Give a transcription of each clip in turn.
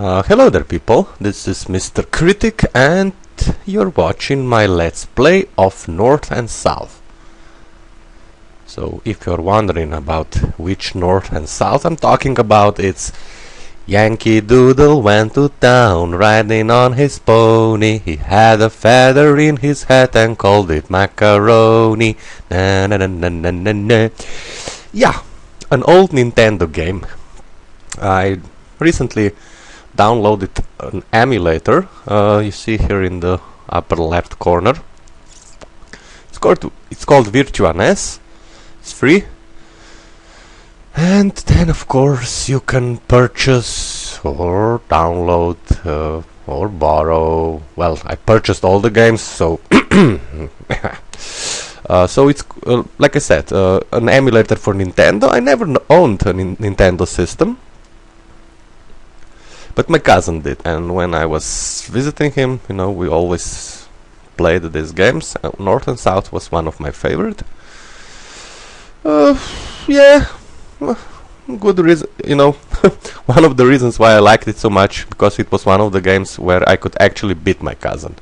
Hello there people, this is Mr. Critic and you're watching my Let's Play of North and South. So if you're wondering about which North and South I'm talking about, it's Yankee Doodle went to town riding on his pony. He had a feather in his hat and called it macaroni. Na na na na na na na. Yeah, an old Nintendo game. I recently downloaded an emulator. You see here in the upper left corner. It's called Virtua NES. It's free. And then of course you can purchase or download or borrow. Well, I purchased all the games, so so it's like I said, an emulator for Nintendo. I never owned a Nintendo system, but my cousin did, and when I was visiting him, you know, we always played these games. North and South was one of my favorite. Yeah, good reason, you know. One of the reasons why I liked it so much, because it was one of the games where I could actually beat my cousin.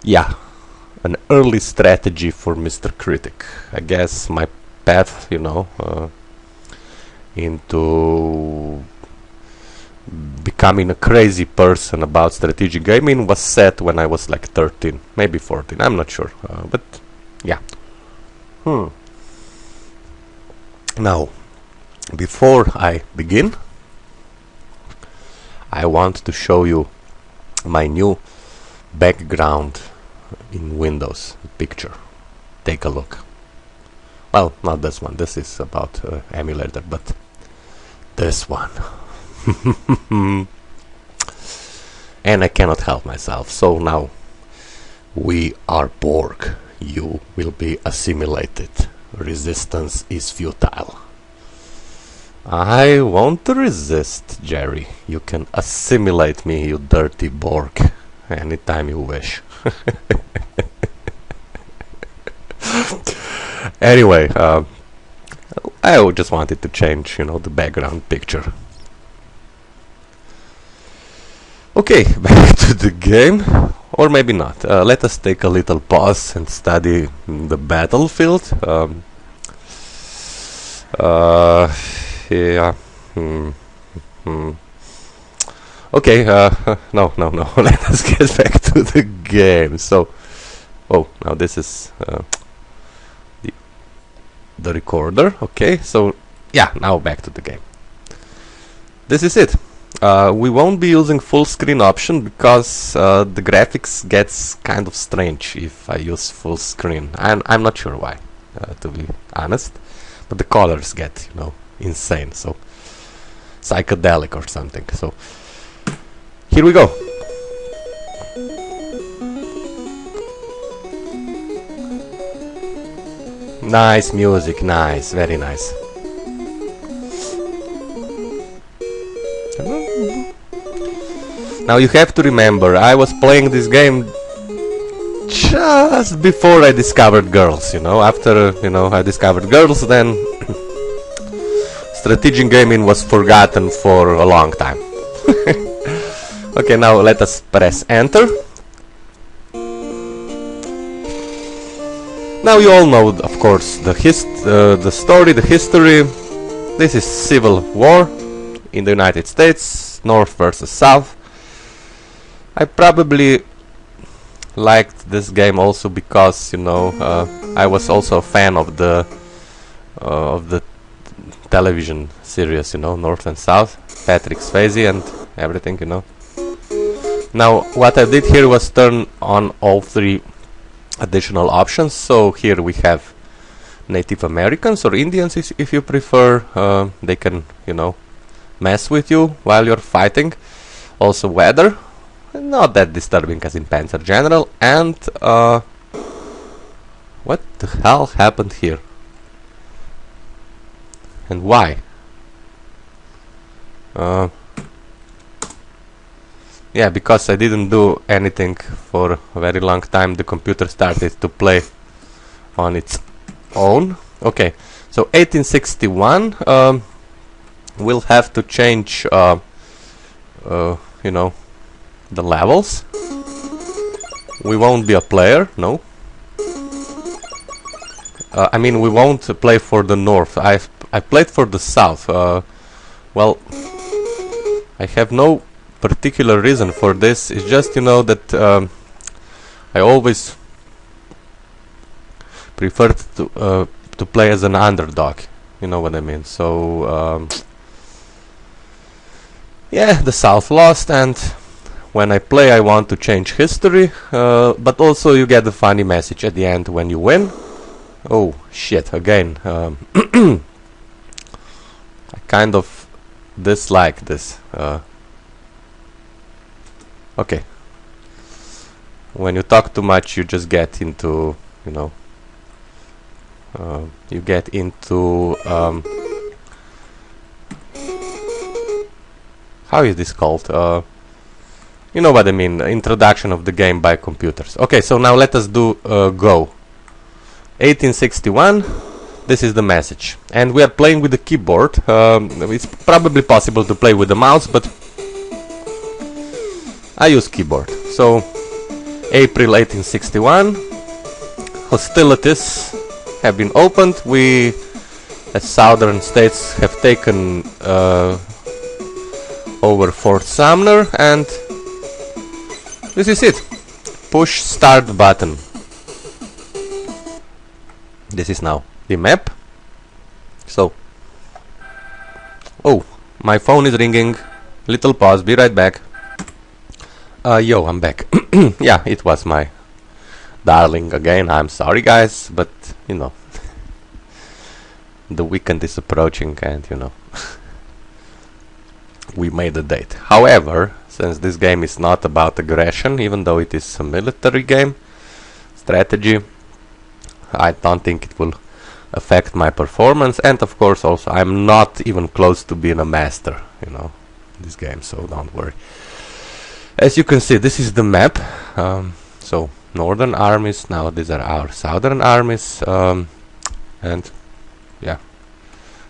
Yeah, an early strategy for Mr. Critic. I guess my path, you know, into becoming a crazy person about strategic gaming was set when I was like 13, maybe 14, I'm not sure, but yeah. Now, before I begin, I want to show you my new background in Windows picture. Take a look. Well, not this one, this is about emulator, but this one. And I cannot help myself. So now we are Borg. You will be assimilated. Resistance is futile. I won't resist, Jerry. You can assimilate me, you dirty Borg, anytime you wish. Anyway, I just wanted to change, you know, the background picture. Okay, back to the game, or maybe not. Let us take a little pause and study the battlefield. Yeah. Okay. No. Let us get back to the game. So, oh, now this is the recorder. Okay. So, yeah. Now back to the game. This is it. We won't be using full screen option because the graphics gets kind of strange if I use full screen. I'm not sure why, to be honest, but the colors get, you know, insane, so psychedelic or something. So here we go. Nice music, nice, very nice. Now you have to remember, I was playing this game just before I discovered girls, you know. After, you know, I discovered girls, then strategic gaming was forgotten for a long time. Okay, now let us press enter. Now you all know, of course, the story, the history. This is civil war in the United States, North versus South. I probably liked this game also because, you know, I was also a fan of the television series, you know, North and South, Patrick Swayze and everything, you know. Now what I did here was turn on all three additional options. So here we have Native Americans or Indians, if you prefer. They can, you know, mess with you while you're fighting. Also weather, not that disturbing as in Panzer General. And what the hell happened here? And why? Yeah, because I didn't do anything for a very long time, the computer started to play on its own. Okay, so 1861, we'll have to change you know, the levels. We won't be a player, no. I mean, we won't play for the north. I played for the south. Well, I have no particular reason for this. It's just, you know, that I always preferred to play as an underdog. You know what I mean? So yeah, the south lost, and when I play I want to change history, but also you get the funny message at the end when you win. Oh shit, again. I kind of dislike this. Okay. When you talk too much you just get into, you know, you get into how is this called? You know what I mean, introduction of the game by computers. Okay, so now let us do Go. 1861, this is the message. And we are playing with the keyboard. It's probably possible to play with the mouse, but I use keyboard. So, April 1861, hostilities have been opened. We, as southern states, have taken over Fort Sumner, and this is it. Push start button. This is now the map. So, oh, my phone is ringing. Little pause, be right back. Yo, I'm back. Yeah, it was my darling again. I'm sorry guys, but you know, the weekend is approaching and you know, we made a date. However, since this game is not about aggression, even though it is a military game, strategy, I don't think it will affect my performance, and of course also I'm not even close to being a master, you know, in this game, so don't worry. As you can see, this is the map. So northern armies, now these are our southern armies, and yeah,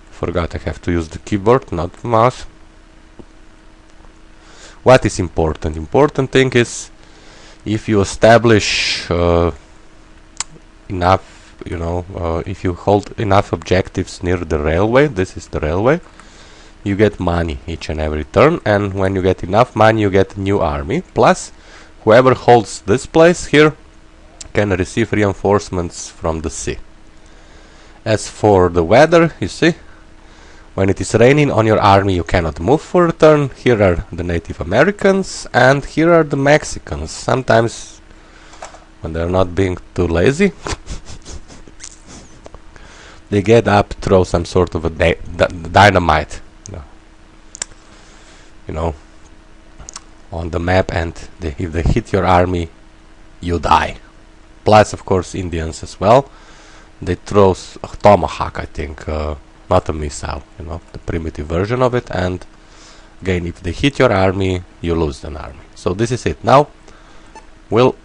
forgot I have to use the keyboard, not the mouse. What is important? Important thing is if you establish enough, you know, if you hold enough objectives near the railway, this is the railway, you get money each and every turn, and when you get enough money you get a new army, plus whoever holds this place here can receive reinforcements from the sea. As for the weather, you see, when it is raining on your army you cannot move for a turn. Here are the Native Americans and here are the Mexicans. Sometimes when they're not being too lazy they get up, throw some sort of a dynamite, you know, on the map, and if they hit your army you die. Plus of course Indians as well, they throw a tomahawk, I think, not a missile, you know, the primitive version of it, and again if they hit your army you lose an army. So this is it. Now we'll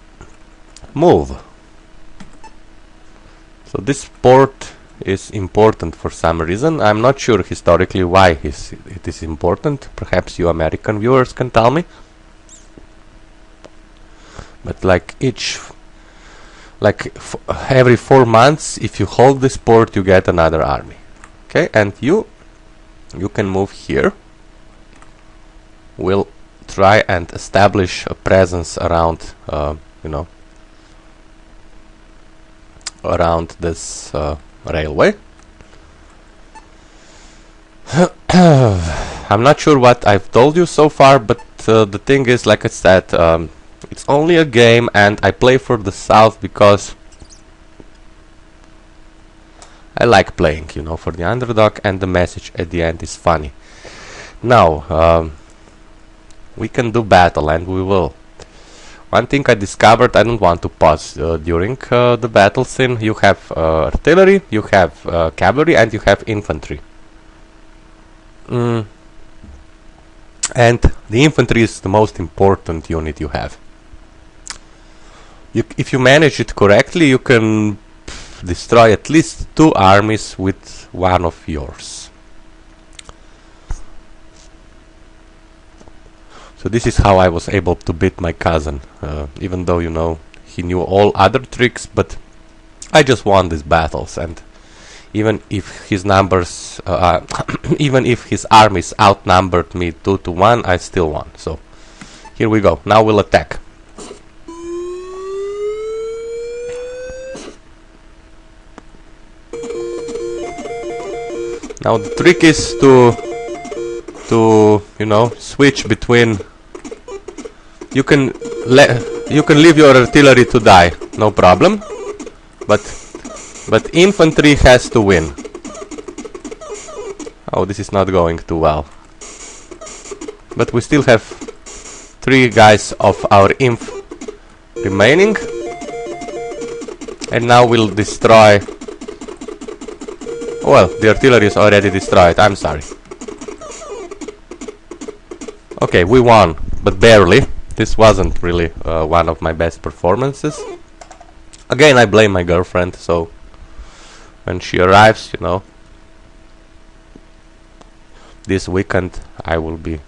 move. So this port is important for some reason. I'm not sure historically why it is important. Perhaps you American viewers can tell me. But like every 4 months, if you hold this port you get another army. Okay, and you can move here. We'll try and establish a presence around, you know, around this railway. I'm not sure what I've told you so far, but the thing is, like I said, it's only a game, and I play for the South because I like playing, you know, for the underdog, and the message at the end is funny. Now, we can do battle, and we will. One thing I discovered, I don't want to pause during the battle scene. You have artillery, you have cavalry, and you have infantry. And the infantry is the most important unit you have. If you manage it correctly, you can destroy at least 2 armies with one of yours. So this is how I was able to beat my cousin, even though, you know, he knew all other tricks, but I just won these battles, and even if his numbers, even if his armies outnumbered me 2-1, I still won. So here we go. Now we'll attack. Now the trick is to you know, switch between. You can leave your artillery to die, no problem, but infantry has to win. Oh, this is not going too well. But we still have 3 guys of our inf remaining, and now we'll destroy. Well, the artillery is already destroyed. I'm sorry. Okay, we won, but barely. This wasn't really one of my best performances. Again, I blame my girlfriend, so when she arrives, you know, this weekend I will be...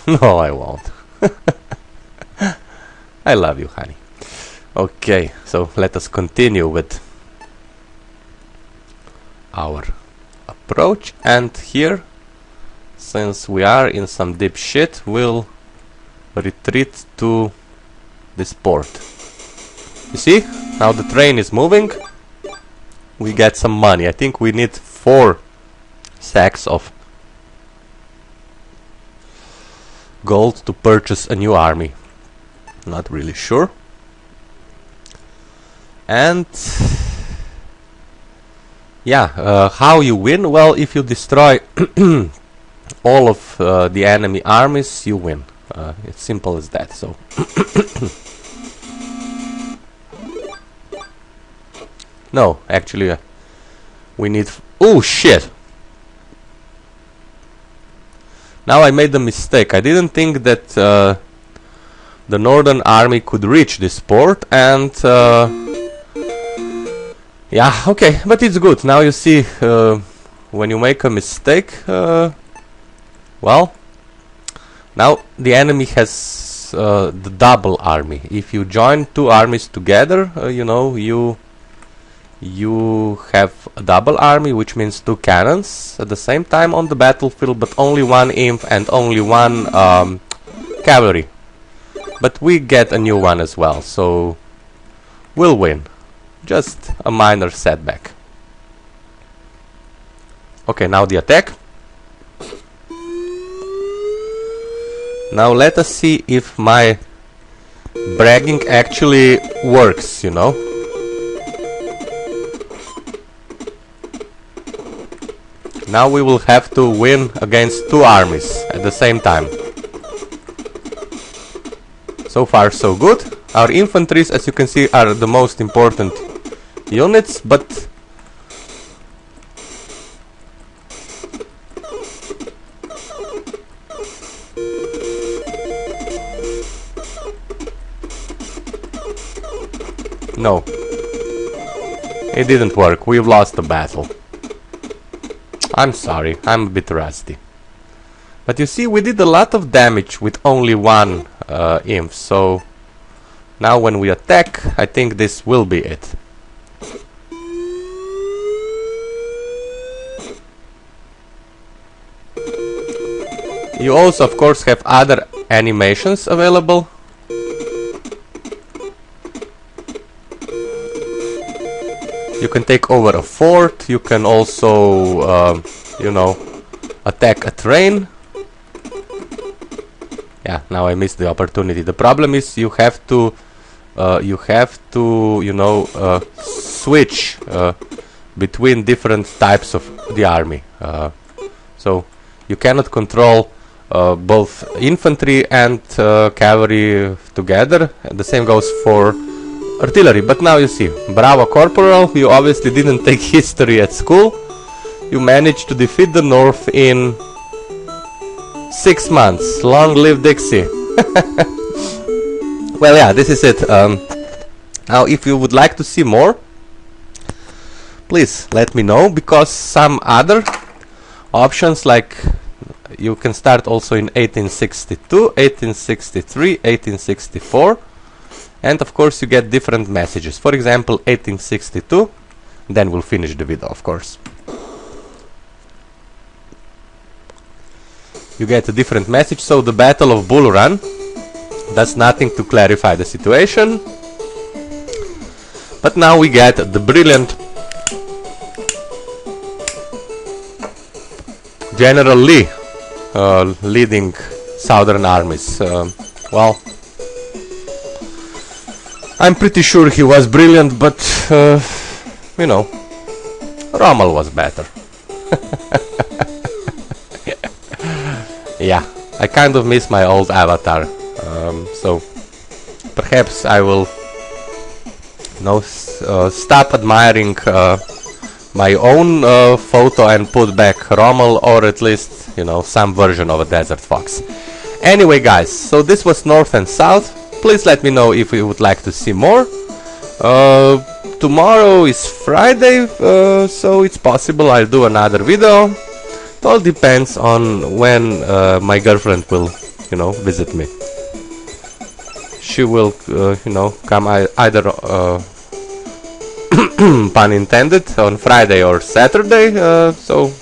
No, I won't. I love you, honey. Okay, so let us continue with our approach, and here, since we are in some deep shit, we'll retreat to this port. You see, now the train is moving. We get some money. I think we need 4 sacks of gold to purchase a new army. Not really sure. And yeah, how you win? Well, if you destroy all of the enemy armies, you win. It's simple as that. So no, actually, we need. Oh shit! Now I made a mistake. I didn't think that the Northern Army could reach this port, and yeah, okay, but it's good. Now you see, when you make a mistake, well, now the enemy has the double army. If you join 2 armies together, you know, you have a double army, which means 2 cannons at the same time on the battlefield, but only 1 inf and only 1 cavalry. But we get a new one as well, so we'll win. Just a minor setback. Okay, now the attack. Now let us see if my bragging actually works, you know. Now we will have to win against 2 armies at the same time. So far so good. Our infantries, as you can see, are the most important units, but no, it didn't work. We've lost the battle. I'm sorry, I'm a bit rusty. But you see, we did a lot of damage with only 1 inf, so now when we attack, I think this will be it. You also, of course, have other animations available. You can take over a fort, you can also, you know, attack a train. Yeah, now I missed the opportunity. The problem is you have to, you know, switch between different types of the army. So you cannot control both infantry and cavalry together. And the same goes for artillery. But now you see, bravo corporal, you obviously didn't take history at school. You managed to defeat the North in 6 months. Long live Dixie. Well, yeah, this is it. Now if you would like to see more, please let me know, because some other options, like you can start also in 1862, 1863, 1864, and of course you get different messages. For example, 1862, then we'll finish the video, of course. You get a different message. So the Battle of Bull Run does nothing to clarify the situation. But now we get the brilliant General Lee leading southern armies. Well, I'm pretty sure he was brilliant, but you know, Rommel was better. Yeah, I kind of miss my old avatar, so perhaps I will, you know, stop admiring my own photo and put back Rommel, or at least, you know, some version of a Desert Fox. Anyway, guys, so this was North and South. Please let me know if you would like to see more. Tomorrow is Friday, so it's possible I'll do another video. It all depends on when my girlfriend will, you know, visit me. She will, you know, come either, pun intended, on Friday or Saturday. So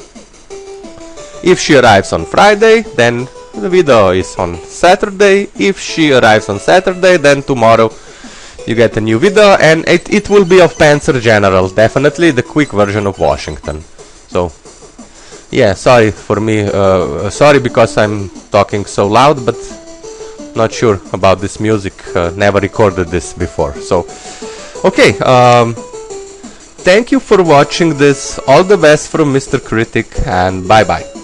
if she arrives on Friday, then the video is on Saturday. If she arrives on Saturday, then tomorrow you get a new video, and it will be of Panzer General, definitely the quick version of Washington. So yeah, sorry for me, sorry because I'm talking so loud, but not sure about this music, never recorded this before. So okay, thank you for watching this. All the best from Mr. Kritik, and bye bye.